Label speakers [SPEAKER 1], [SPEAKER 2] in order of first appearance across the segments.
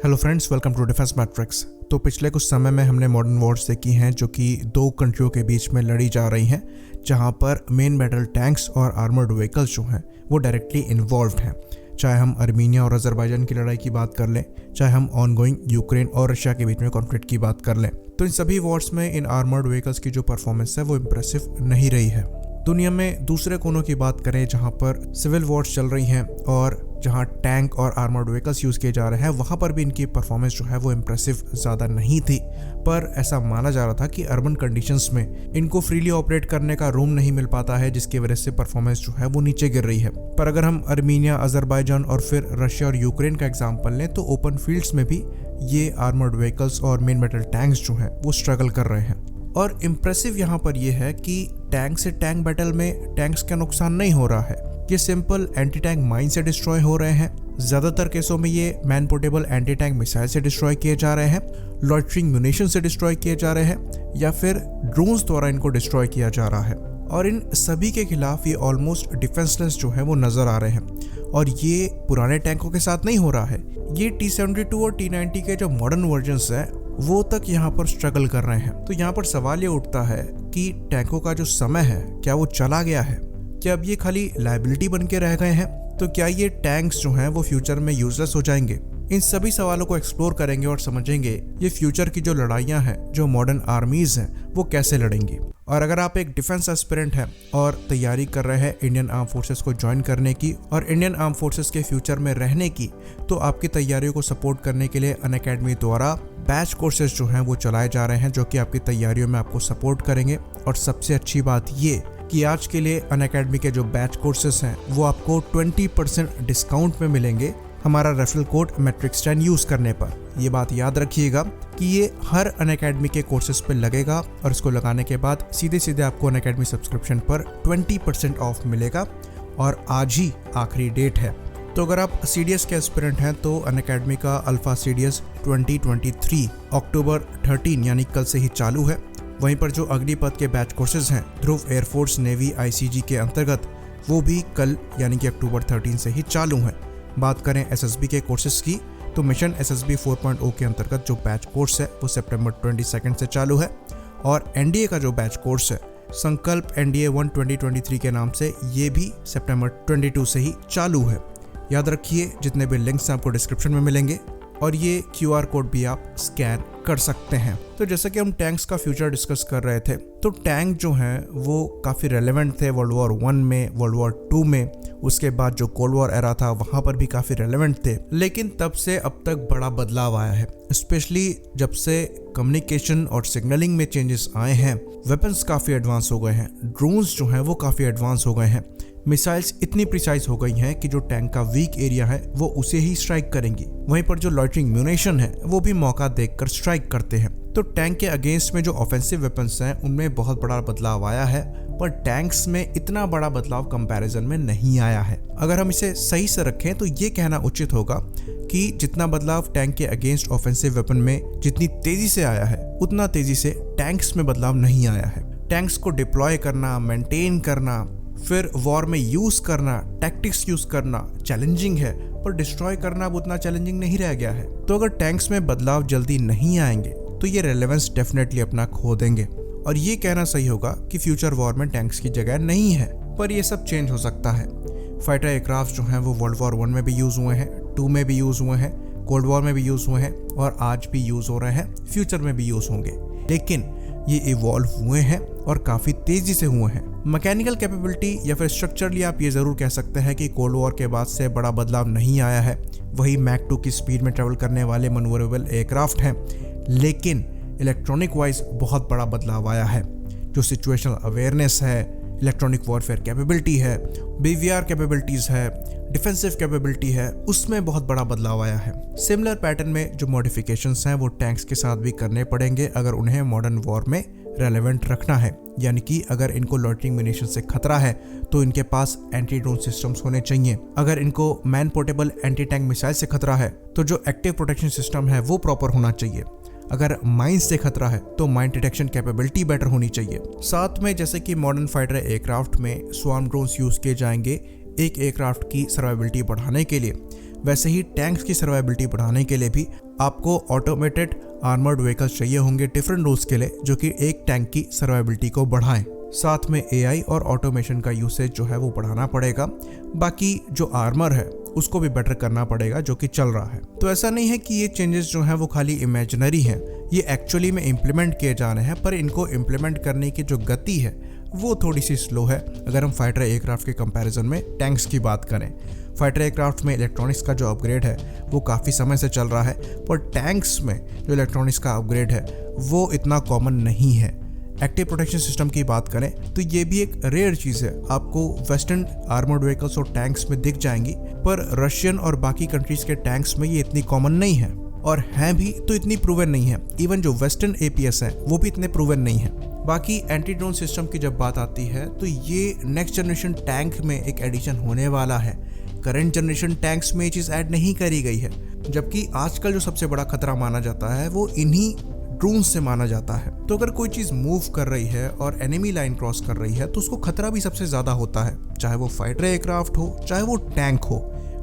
[SPEAKER 1] Hello friends, welcome to Defence Matrix. तो पिछले कुछ समय में हमने मॉडर्न वॉर्स देखी हैं जो कि दो कंट्रियों के बीच में लड़ी जा रही हैं, जहां पर मेन बैटल टैंक्स और आर्मर्ड व्हीकल्स जो हैं वो डायरेक्टली इन्वॉल्व्ड हैं। चाहे हम अर्मीनिया और अजरबैजान की लड़ाई की बात कर लें, चाहे हम ऑनगोइंग यूक्रेन और रशिया के बीच में कॉन्फ्लिक्ट की बात कर लें, तो इन सभी वॉर्स में इन आर्मर्ड व्हीकल्स की जो परफॉर्मेंस है वो इम्प्रेसिव नहीं रही है। दुनिया में दूसरे कोनों की बात करें जहां पर सिविल वॉर्स चल रही हैं और जहां टैंक और आर्मर्ड व्हीकल्स यूज़ किए जा रहे हैं, वहां पर भी इनकी परफॉर्मेंस जो है वो इम्प्रेसिव ज़्यादा नहीं थी। पर ऐसा माना जा रहा था कि अर्बन कंडीशंस में इनको फ्रीली ऑपरेट करने का रूम नहीं मिल पाता है, जिसकी वजह से परफॉर्मेंस जो है वो नीचे गिर रही है। पर अगर हम अर्मीनिया, अजरबैजान और फिर रशिया और यूक्रेन का एग्जाम्पल लें, तो ओपन फील्ड्स में भी ये आर्मर्ड व्हीकल्स और मेन बैटल टैंक्स जो हैं वो स्ट्रगल कर रहे हैं। और इम्प्रेसिव यहाँ पर यह है कि टैंक से टैंक बैटल में टैंक्स का नुकसान नहीं हो रहा है, ये सिंपल एंटी टैंक माइन से डिस्ट्रॉय हो रहे हैं। ज्यादातर केसों में ये man portable anti tank missile से डिस्ट्रॉय किए जा रहे हैं, लॉइटरिंग म्यूनिशन से डिस्ट्रॉय किए जा रहे हैं, या फिर ड्रोन्स द्वारा इनको डिस्ट्रॉय किया जा रहा है। और इन सभी के खिलाफ ये ऑलमोस्ट डिफेंसलेस जो है वो नजर आ रहे हैं। और ये पुराने टैंकों के साथ नहीं हो रहा है, ये T-72 और T-90 के जो मॉडर्न वर्जन्स हैं वो तक यहाँ पर स्ट्रगल कर रहे हैं। तो यहाँ पर सवाल ये उठता है कि टैंकों का जो समय है क्या वो चला गया है? क्या अब ये खाली लायबिलिटी बन के रह गए हैं? तो क्या ये टैंक्स जो हैं वो फ्यूचर में यूजलेस हो जाएंगे? इन सभी सवालों को एक्सप्लोर करेंगे और समझेंगे ये फ्यूचर की जो लड़ाइयाँ हैं, जो मॉडर्न आर्मीज हैं, वो कैसे लड़ेंगी। और अगर आप एक डिफेंस एस्पिरेंट हैं और तैयारी कर रहे हैं इंडियन आर्म फोर्सेस को ज्वाइन करने की और इंडियन आर्म फोर्सेस के फ्यूचर में रहने की, तो आपकी तैयारियों को सपोर्ट करने के लिए अनअकैडमी द्वारा बैच कोर्सेज जो हैं वो चलाए जा रहे हैं, जो कि आपकी तैयारियों में आपको सपोर्ट करेंगे। और सबसे अच्छी बात ये कि आज के लिए अनअकैडमी के जो बैच कोर्सेज हैं वो आपको 20% डिस्काउंट में मिलेंगे हमारा रेफरल कोड मैट्रिक्स10 यूज़ करने पर। ये बात याद रखिएगा कि ये हर अनअकैडमी के कोर्सेज पे लगेगा और इसको लगाने के बाद सीधे सीधे आपको अनअकैडमी सब्सक्रिप्शन पर 20% ऑफ मिलेगा और आज ही आखिरी डेट है। तो अगर आप CDS के एस्पिरेंट हैं तो अनअकैडमी का अल्फा CDS 2023 अक्टूबर 13 यानी कल से ही चालू है। वहीं पर जो अग्निपथ के बैच कोर्सेज हैं ध्रुव एयरफोर्स नेवी ICG के अंतर्गत, वो भी कल यानी कि अक्टूबर 13 से ही चालू हैं। बात करें SSB के कोर्सेज की, तो मिशन SSB 4.0 के अंतर्गत जो बैच कोर्स है वो सितंबर 22 से चालू है। और NDA का जो बैच कोर्स है संकल्प NDA 1 2023 के नाम से, ये भी सितंबर 22 से ही चालू है। याद रखिए जितने भी लिंक्स आपको डिस्क्रिप्शन में मिलेंगे और ये QR कोड भी आप स्कैन कर सकते हैं। तो जैसा कि हम टैंक्स का फ्यूचर डिस्कस कर रहे थे, तो टैंक जो हैं वो काफ़ी रेलेवेंट थे वर्ल्ड वॉर 1 में, वर्ल्ड वॉर 2 में, उसके बाद जो कोल्ड वॉर एरा था वहाँ पर भी काफ़ी रेलेवेंट थे। लेकिन तब से अब तक बड़ा बदलाव आया है, स्पेशली जब से कम्युनिकेशन और सिग्नलिंग में चेंजेस आए हैं। वेपन्स काफ़ी एडवांस हो गए हैं, ड्रोन्स जो हैं वो काफ़ी एडवांस हो गए हैं, मिसाइल्स इतनी प्रिसाइज हो गई हैं कि जो टैंक का वीक एरिया है वो उसे ही स्ट्राइक करेंगी। वहीं पर जो लॉइटरिंग म्यूनिशन है वो भी मौका देखकर स्ट्राइक करते हैं। तो टैंक के अगेंस्ट में जो ऑफेंसिव वेपन्स हैं उनमें बहुत बड़ा बदलाव आया है, पर टैंक्स में इतना बड़ा बदलाव कंपैरिजन में नहीं आया है। अगर हम इसे सही से रखें तो ये कहना उचित होगा कि जितना बदलाव टैंक के अगेंस्ट ऑफेंसिव वेपन में जितनी तेजी से आया है, उतना तेजी से टैंक्स में बदलाव नहीं आया है। टैंक्स को डिप्लॉय करना, मेंटेन करना, फिर वॉर में यूज करना, टैक्टिक्स यूज करना चैलेंजिंग है, पर डिस्ट्रॉय करना अब उतना चैलेंजिंग नहीं रह गया है। तो अगर टैंक्स में बदलाव जल्दी नहीं आएंगे तो ये रेलेवेंस डेफिनेटली अपना खो देंगे। और ये कहना सही होगा कि फ्यूचर वॉर में टैंक्स की जगह नहीं है, पर ये सब चेंज हो सकता है। फाइटर एयरक्राफ्ट जो हैं वो वर्ल्ड वॉर 1 में भी यूज हुए हैं, 2 में भी यूज हुए हैं, कोल्ड वॉर में भी यूज हुए हैं और आज भी यूज हो रहे हैं, फ्यूचर में भी यूज होंगे। लेकिन ये इवॉल्व हुए हैं और काफ़ी तेज़ी से हुए हैं। मैकेनिकल कैपेबिलिटी या फिर स्ट्रक्चरली आप ये ज़रूर कह सकते हैं कि कोल्ड वॉर के बाद से बड़ा बदलाव नहीं आया है। वही मैक 2 की स्पीड में ट्रेवल करने वाले मनूवरेबल एयरक्राफ्ट हैं, लेकिन इलेक्ट्रॉनिक वाइज बहुत बड़ा बदलाव आया है। जो सिचुएशनल अवेयरनेस है, इलेक्ट्रॉनिक वॉरफेयर कैपेबिलिटी है, BVR कैपेबिलिटीज़ है, डिफेंसिव कैपेबिलिटी है, उसमें बहुत बड़ा बदलाव आया है। सिमिलर पैटर्न में जो मॉडिफिकेशंस हैं वो टैंक्स के साथ भी करने पड़ेंगे अगर उन्हें मॉडर्न वॉर में रेलेवेंट रखना है। यानी कि अगर इनको लॉइटरिंग म्यूनिशन से खतरा है तो इनके पास एंटी ड्रोन सिस्टम्स होने चाहिए। अगर इनको man portable anti tank missile से खतरा है तो जो एक्टिव प्रोटेक्शन सिस्टम है वो प्रॉपर होना चाहिए। अगर माइन से खतरा है तो माइन डिटेक्शन कैपेबिलिटी बेटर होनी चाहिए। साथ में जैसे कि मॉडर्न फाइटर एयरक्राफ्ट में स्वार्म ड्रोन्स यूज किए जाएंगे एक एयरक्राफ्ट की सर्वाइबिलिटी बढ़ाने के लिए, वैसे ही टैंक्स की सर्वाइबिलिटी बढ़ाने के लिए भी आपको ऑटोमेटेड आर्मर्ड व्हीकल्स चाहिए होंगे डिफरेंट रोल्स के लिए, जो कि एक टैंक की सर्वाइबिलिटी को बढ़ाएं। साथ में एआई और ऑटोमेशन का यूसेज जो है वो बढ़ाना पड़ेगा। बाकी जो आर्मर है उसको भी बेटर करना पड़ेगा, जो कि चल रहा है। तो ऐसा नहीं है कि ये चेंजेस जो हैं वो खाली इमेजिनरी हैं, ये एक्चुअली में इम्प्लीमेंट किए जाने हैं, पर इनको इम्प्लीमेंट करने की जो गति है वो थोड़ी सी स्लो है अगर हम फाइटर एयरक्राफ्ट के कंपैरिजन में टैंक्स की बात करें। फाइटर एयरक्राफ्ट में इलेक्ट्रॉनिक्स का जो अपग्रेड है वो काफ़ी समय से चल रहा है, पर टैंक्स में जो इलेक्ट्रॉनिक्स का अपग्रेड है वो इतना कॉमन नहीं है। एक्टिव प्रोटेक्शन सिस्टम की बात करें तो ये भी एक रेयर चीज़ है, आपको वेस्टर्न आर्मर्ड व्हीकल्स और टैंक्स में दिख जाएंगी, पर रशियन और बाकी कंट्रीज के टैंक्स में ये इतनी कॉमन नहीं है, और हैं भी तो इतनी प्रूवन नहीं है। इवन जो वेस्टर्न एपीएस हैं वो भी इतने प्रूवन नहीं है। बाकी एंटी ड्रोन सिस्टम की जब बात आती है तो ये नेक्स्ट जनरेशन टैंक में एक एडिशन होने वाला है। करंट जनरेशन टैंक्स में ये चीज़ ऐड नहीं करी गई है, जबकि आजकल जो सबसे बड़ा खतरा माना जाता है वो इन्हीं ड्रोन से माना जाता है। तो अगर कोई चीज़ मूव कर रही है और एनिमी लाइन क्रॉस कर रही है तो उसको खतरा भी सबसे ज़्यादा होता है, चाहे वो फाइटर एयरक्राफ्ट हो चाहे वो टैंक हो।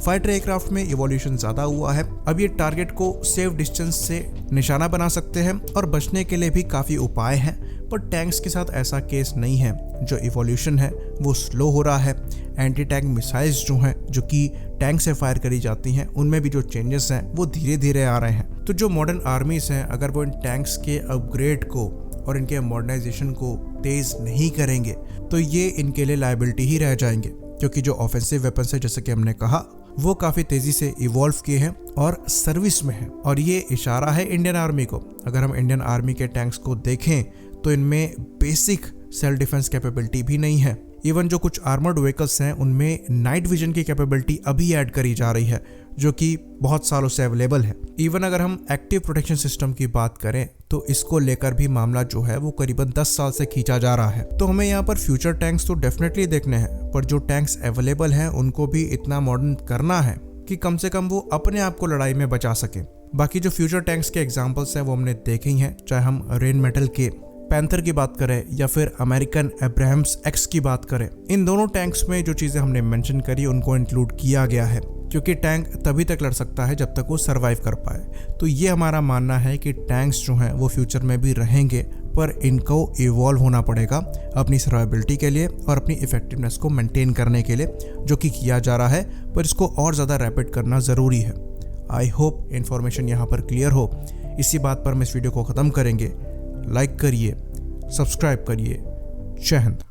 [SPEAKER 1] फाइटर एयरक्राफ्ट में इवोल्यूशन ज़्यादा हुआ है, अब ये टारगेट को सेफ डिस्टेंस से निशाना बना सकते हैं और बचने के लिए भी काफ़ी उपाय हैं, पर टैंक्स के साथ ऐसा केस नहीं है। जो इवोल्यूशन है वो स्लो हो रहा है। एंटी टैंक मिसाइल्स जो हैं जो कि टैंक से फायर करी जाती हैं उनमें भी जो चेंजेस हैं वो धीरे धीरे आ रहे हैं। तो जो मॉडर्न आर्मीज हैं अगर वो इन टैंक्स के अपग्रेड को और इनके मॉडर्नाइजेशन को तेज़ नहीं करेंगे तो ये इनके लिए लायबिलिटी ही रह जाएंगे, क्योंकि जो ऑफेंसिव वेपन्स है जैसे कि हमने कहा वो काफ़ी तेज़ी से इवॉल्व किए हैं और सर्विस में हैं। और ये इशारा है इंडियन आर्मी को। अगर हम इंडियन आर्मी के टैंक्स को देखें तो इनमें बेसिक सेल्फ डिफेंस कैपेबिलिटी भी नहीं है। इवन जो कुछ आर्मर्ड व्हीकल्स हैं उनमें नाइट विजन की कैपेबिलिटी अभी ऐड करी जा रही है, जो कि बहुत सालों से अवेलेबल है। इवन अगर हम एक्टिव प्रोटेक्शन सिस्टम की बात करें तो इसको लेकर भी मामला जो है वो करीबन 10 साल से खींचा जा रहा है। तो हमें यहाँ पर फ्यूचर टैंक्स तो डेफिनेटली देखने हैं, पर जो टैंक्स अवेलेबल हैं उनको भी इतना मॉडर्न करना है कि कम से कम वो अपने आप को लड़ाई में बचा सके। बाकी जो फ्यूचर टैंक्स के एग्जाम्पल्स हैं वो हमने देखे ही हैं, चाहे हम रेन मेटल के पैंथर की बात करें या फिर अमेरिकन एब्राहम्स एक्स की बात करें। इन दोनों टैंक्स में जो चीज़ें हमने मेंशन करी उनको इंक्लूड किया गया है, क्योंकि टैंक तभी तक लड़ सकता है जब तक वो सरवाइव कर पाए। तो ये हमारा मानना है कि टैंक्स जो हैं वो फ्यूचर में भी रहेंगे, पर इनको इवॉल्व होना पड़ेगा अपनी सर्वाइबिलिटी के लिए और अपनी इफेक्टिवनेस को मेंटेन करने के लिए, जो कि किया जा रहा है, पर इसको और ज़्यादा रैपिड करना ज़रूरी है। आई होप इन्फॉर्मेशन यहाँ पर क्लियर हो। इसी बात पर हम इस वीडियो को ख़त्म करेंगे। लाइक करिए, सब्सक्राइब करिए। जय हिंद।